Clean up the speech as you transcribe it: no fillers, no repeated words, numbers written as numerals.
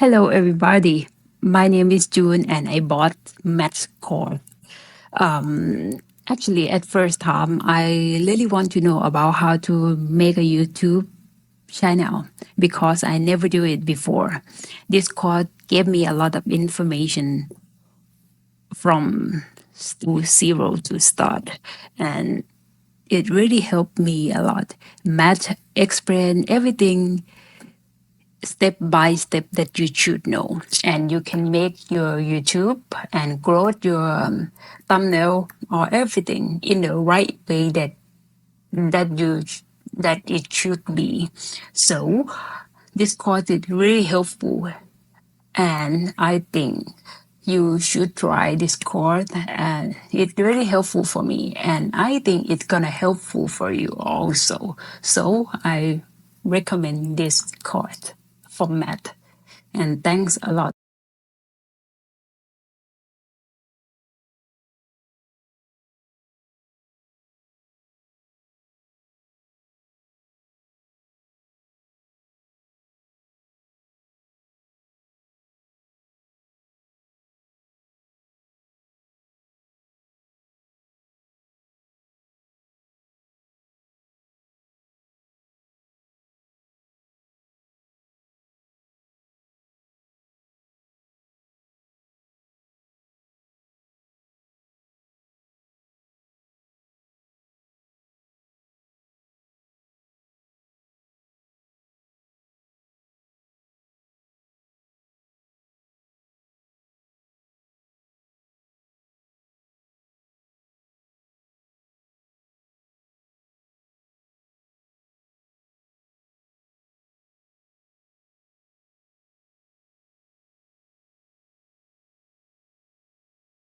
Hello, everybody. My name is June, and I bought Matt's course. Actually, at first time, I really want to know about how to make a YouTube channel because I never do it before. This course gave me a lot of information from zero to start, and it really helped me a lot. Matt explained everything step by step that you should know, and you can make your YouTube and grow your thumbnail or everything in the right way that you that it should be. So this course is really helpful, and I think you should try this course, and it's really helpful for me, and I think it's gonna helpful for you also. So I recommend this course for Matt, and thanks a lot.